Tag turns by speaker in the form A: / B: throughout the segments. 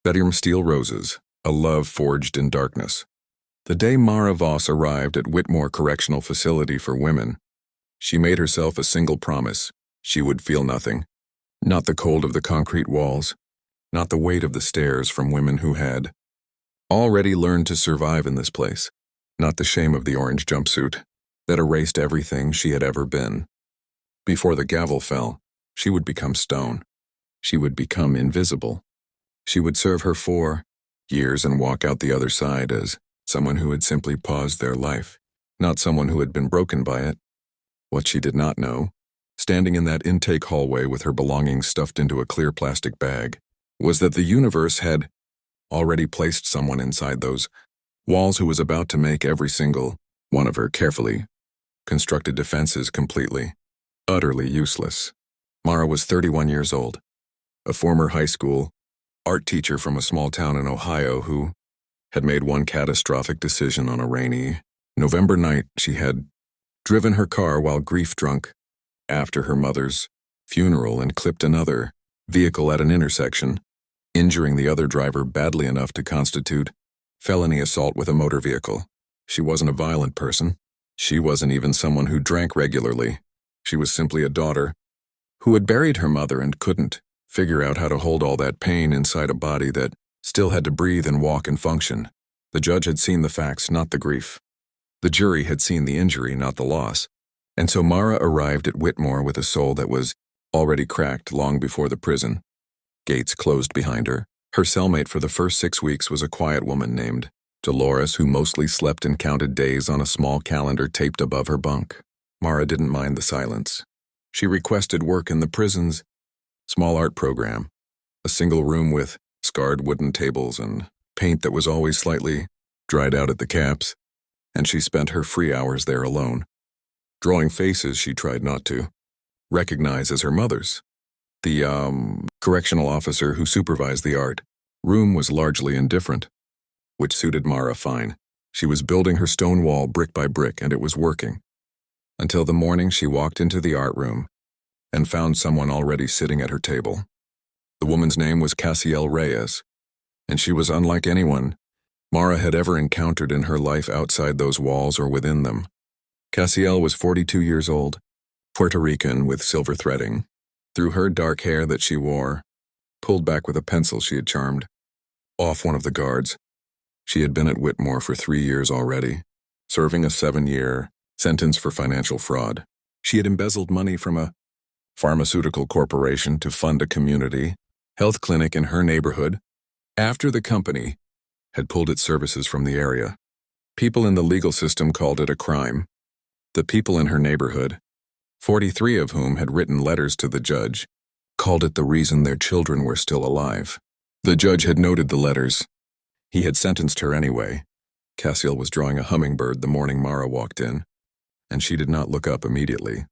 A: Bedroom Steel Roses, a love forged in darkness. The day Mara Voss arrived at Whitmore Correctional Facility for women, she made herself a single promise: she would feel nothing. Not the cold of the concrete walls, not the weight of the stares from women who had already learned to survive in this place, not the shame of the orange jumpsuit that erased everything she had ever been. Before the gavel fell, she would become stone. She would become invisible. She would serve her 4 years and walk out the other side as someone who had simply paused their life, not someone who had been broken by it. What she did not know, standing in that intake hallway with her belongings stuffed into a clear plastic bag, was that the universe had already placed someone inside those walls who was about to make every single one of her carefully constructed defenses completely, utterly useless. Mara was 31 years old, a former high school art teacher from a small town in Ohio who had made one catastrophic decision on a rainy November night. She had driven her car while grief-drunk after her mother's funeral and clipped another vehicle at an intersection, injuring the other driver badly enough to constitute felony assault with a motor vehicle. She wasn't a violent person. She wasn't even someone who drank regularly. She was simply a daughter who had buried her mother and couldn't figure out how to hold all that pain inside a body that still had to breathe and walk and function. The judge had seen the facts, not the grief. The jury had seen the injury, not the loss. And so Mara arrived at Whitmore with a soul that was already cracked long before the prison gates closed behind her. Her cellmate for the first 6 weeks was a quiet woman named Dolores, who mostly slept and counted days on a small calendar taped above her bunk. Mara didn't mind the silence. She requested work in the prison's small art program, a single room with scarred wooden tables and paint that was always slightly dried out at the caps, and she spent her free hours there alone, drawing faces she tried not to recognize as her mother's. The correctional officer who supervised the art room was largely indifferent, which suited Mara fine. She was building her stone wall brick by brick, and it was working. Until the morning she walked into the art room and found someone already sitting at her table. The woman's name was Cassiel Reyes, and she was unlike anyone Mara had ever encountered in her life outside those walls or within them. Cassiel was 42 years old, Puerto Rican with silver threading through her dark hair that she wore, pulled back with a pencil she had charmed off one of the guards. She had been at Whitmore for 3 years already, serving a 7-year sentence for financial fraud. She had embezzled money from a pharmaceutical corporation to fund a community health clinic in her neighborhood after the company had pulled its services from the area. People in the legal system called it a crime. The people in her neighborhood, 43 of whom had written letters to the judge, called it the reason their children were still alive. The judge had noted the letters. He had sentenced her anyway. Cassiel was drawing a hummingbird the morning Mara walked in, and she did not look up immediately.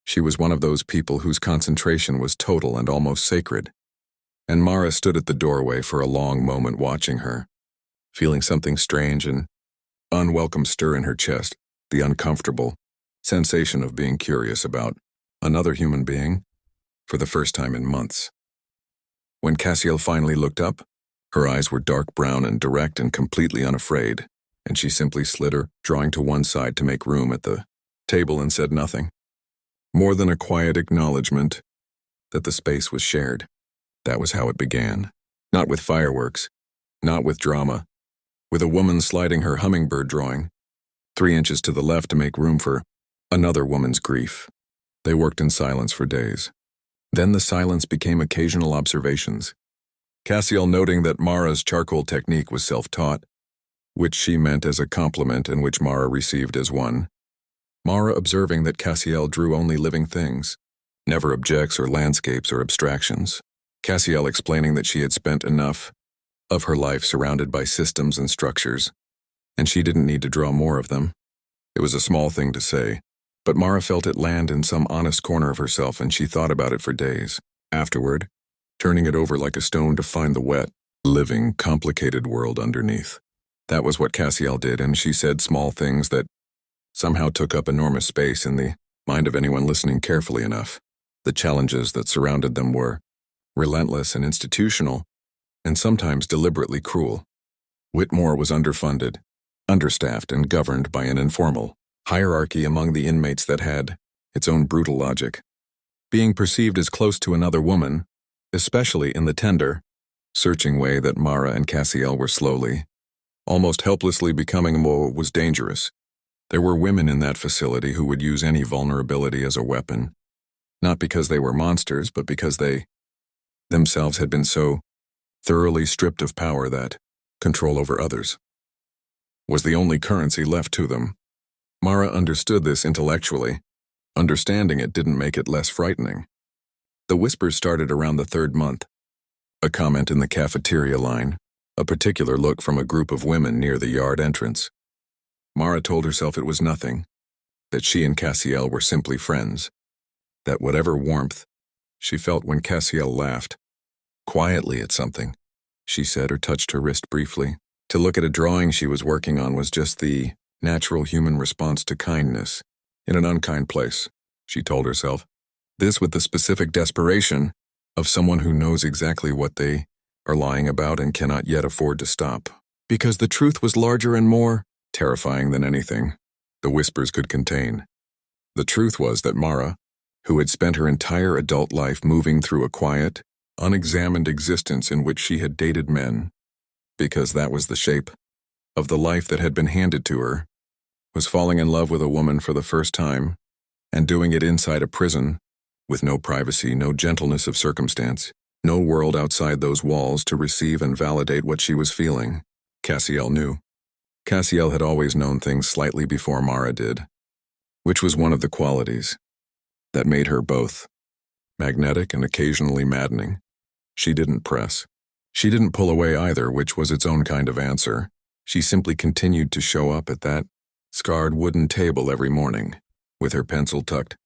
A: She was one of those people whose concentration was total and almost sacred, and Mara stood at the doorway for a long moment watching her, feeling something strange and unwelcome stir in her chest, the uncomfortable sensation of being curious about another human being for the first time in months. When Cassiel finally looked up, her eyes were dark brown and direct and completely unafraid, and she simply slid her drawing to one side to make room at the table and said nothing, more than a quiet acknowledgement that the space was shared. That was how it began, not with fireworks, not with drama, with a woman sliding her hummingbird drawing 3 inches to the left to make room for another woman's grief. They worked in silence for days. Then the silence became occasional observations. Cassiel noting that Mara's charcoal technique was self-taught, which she meant as a compliment and which Mara received as one. Mara observing that Cassiel drew only living things, never objects or landscapes or abstractions. Cassiel explaining that she had spent enough of her life surrounded by systems and structures, and she didn't need to draw more of them. It was a small thing to say, but Mara felt it land in some honest corner of herself, and she thought about it for days. Afterward, turning it over like a stone to find the wet, living, complicated world underneath. That was what Cassiel did, and she said small things that somehow took up enormous space in the mind of anyone listening carefully enough. The challenges that surrounded them were relentless and institutional, and sometimes deliberately cruel. Whitmore was underfunded, understaffed, and governed by an informal hierarchy among the inmates that had its own brutal logic. Being perceived as close to another woman, especially in the tender, searching way that Mara and Cassiel were slowly, almost helplessly becoming more, was dangerous. There were women in that facility who would use any vulnerability as a weapon, not because they were monsters, but because they themselves had been so thoroughly stripped of power that control over others was the only currency left to them. Mara understood this intellectually. Understanding it didn't make it less frightening. The whispers started around the third month. A comment in the cafeteria line, a particular look from a group of women near the yard entrance. Mara told herself it was nothing, that she and Cassiel were simply friends, that whatever warmth she felt when Cassiel laughed quietly at something, she said, or touched her wrist briefly. To look at a drawing she was working on was just the natural human response to kindness in an unkind place, she told herself. This with the specific desperation of someone who knows exactly what they are lying about and cannot yet afford to stop. Because the truth was larger and more terrifying than anything the whispers could contain. The truth was that Mara, who had spent her entire adult life moving through a quiet, unexamined existence in which she had dated men, because that was the shape of the life that had been handed to her, was falling in love with a woman for the first time, and doing it inside a prison, with no privacy, no gentleness of circumstance, no world outside those walls to receive and validate what she was feeling. Cassiel knew. Cassiel had always known things slightly before Mara did, which was one of the qualities that made her both magnetic and occasionally maddening. She didn't press. She didn't pull away either, which was its own kind of answer. She simply continued to show up at that scarred wooden table every morning, with her pencil tucked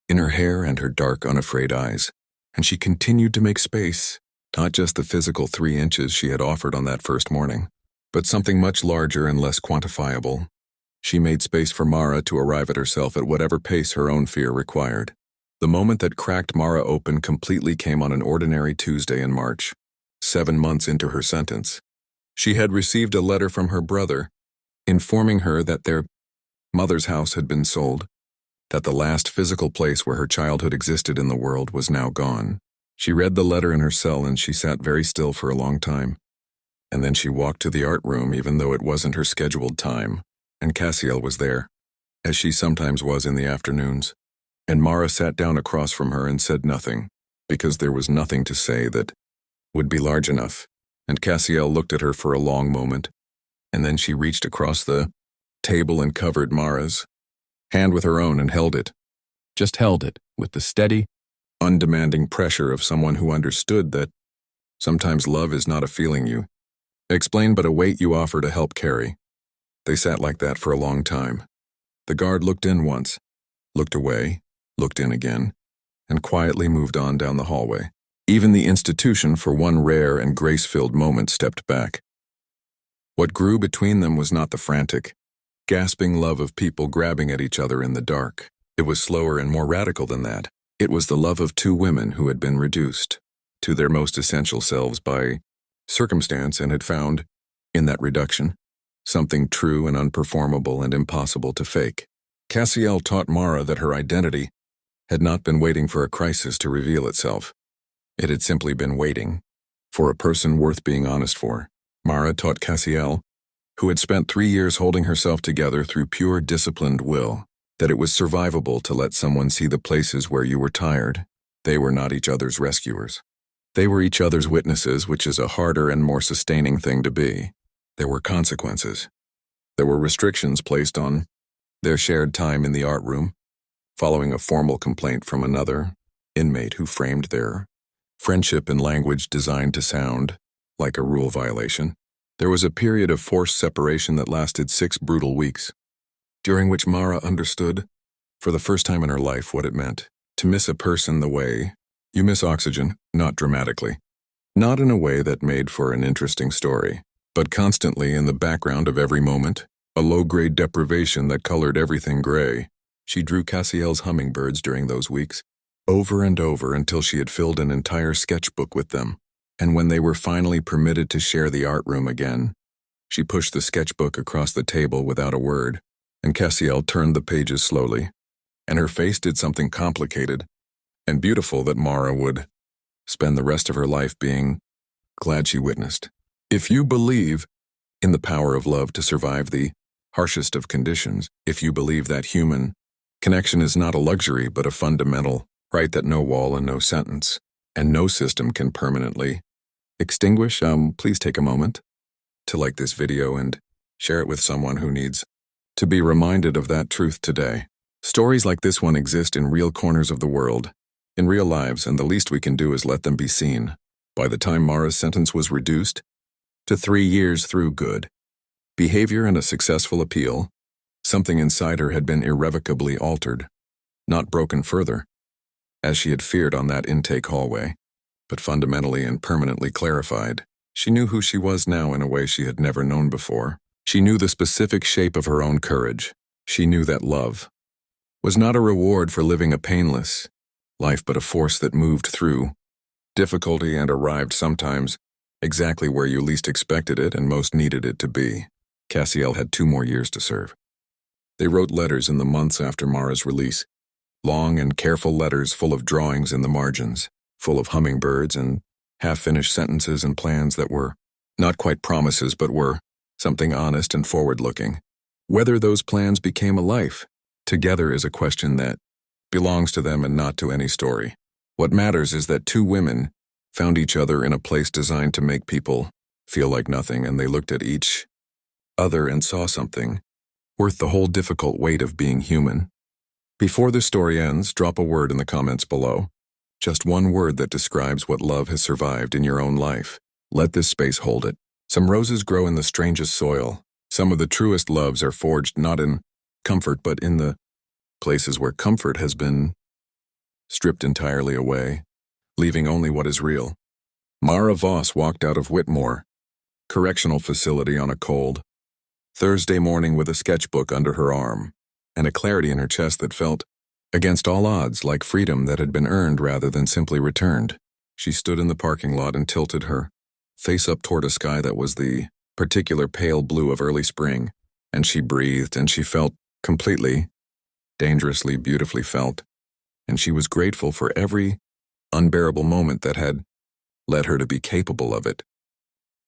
A: in her hair and her dark, unafraid eyes, and she continued to make space, not just the physical 3 inches she had offered on that first morning, but something much larger and less quantifiable. She made space for Mara to arrive at herself at whatever pace her own fear required. The moment that cracked Mara open completely came on an ordinary Tuesday in March, 7 months into her sentence. She had received a letter from her brother, informing her that their mother's house had been sold, that the last physical place where her childhood existed in the world was now gone. She read the letter in her cell and she sat very still for a long time. And then she walked to the art room even though it wasn't her scheduled time, and Cassiel was there, as she sometimes was in the afternoons. And Mara sat down across from her and said nothing, because there was nothing to say that would be large enough, and Cassiel looked at her for a long moment, and then she reached across the table and covered Mara's hand with her own and held it. Just held it, with the steady, undemanding pressure of someone who understood that sometimes love is not a feeling you explain but a weight you offer to help carry. They sat like that for a long time. The guard looked in once, looked away, looked in again, and quietly moved on down the hallway. Even the institution, for one rare and grace-filled moment, stepped back. What grew between them was not the frantic, gasping love of people grabbing at each other in the dark. It was slower and more radical than that. It was the love of 2 women who had been reduced to their most essential selves by circumstance and had found, in that reduction, something true and unperformable and impossible to fake. Cassiel taught Mara that her identity had not been waiting for a crisis to reveal itself. It had simply been waiting for a person worth being honest for. Mara taught Cassiel, who had spent 3 years holding herself together through pure disciplined will, that it was survivable to let someone see the places where you were tired. They were not each other's rescuers. They were each other's witnesses, which is a harder and more sustaining thing to be. There were consequences. There were restrictions placed on their shared time in the art room, following a formal complaint from another inmate who framed their friendship in language designed to sound like a rule violation. There was a period of forced separation that lasted 6 brutal weeks, during which Mara understood, for the first time in her life, what it meant to miss a person the way you miss oxygen, not dramatically, not in a way that made for an interesting story, but constantly in the background of every moment, a low-grade deprivation that colored everything gray. She drew Cassiel's hummingbirds during those weeks, over and over until she had filled an entire sketchbook with them. And when they were finally permitted to share the art room again, she pushed the sketchbook across the table without a word, and Cassiel turned the pages slowly, and her face did something complicated and beautiful that Mara would spend the rest of her life being glad she witnessed. If you believe in the power of love to survive the harshest of conditions, if you believe that human connection is not a luxury but a fundamental right that no wall and no sentence and no system can permanently extinguish, please take a moment to like this video and share it with someone who needs to be reminded of that truth today. Stories like this one exist in real corners of the world, in real lives, and the least we can do is let them be seen. By the time Mara's sentence was reduced to 3 years through good behavior and a successful appeal, something inside her had been irrevocably altered, not broken further, as she had feared on that intake hallway, but fundamentally and permanently clarified. She knew who she was now in a way she had never known before. She knew the specific shape of her own courage. She knew that love was not a reward for living a painless life, but a force that moved through difficulty and arrived sometimes exactly where you least expected it and most needed it to be. Cassiel had 2 more years to serve. They wrote letters in the months after Mara's release, long and careful letters full of drawings in the margins, full of hummingbirds and half-finished sentences and plans that were not quite promises but were something honest and forward-looking. Whether those plans became a life together is a question that belongs to them and not to any story. What matters is that 2 women found each other in a place designed to make people feel like nothing, and they looked at each other and saw something worth the whole difficult weight of being human. Before this story ends, drop a word in the comments below. Just one word that describes what love has survived in your own life. Let this space hold it. Some roses grow in the strangest soil. Some of the truest loves are forged not in comfort but in the places where comfort has been stripped entirely away, leaving only what is real. Mara Voss walked out of Whitmore Correctional Facility on a cold Thursday morning with a sketchbook under her arm and a clarity in her chest that felt, against all odds, like freedom that had been earned rather than simply returned. She stood in the parking lot and tilted her face up toward a sky that was the particular pale blue of early spring, and she breathed and she felt completely, dangerously, beautifully felt, and she was grateful for every unbearable moment that had led her to be capable of it.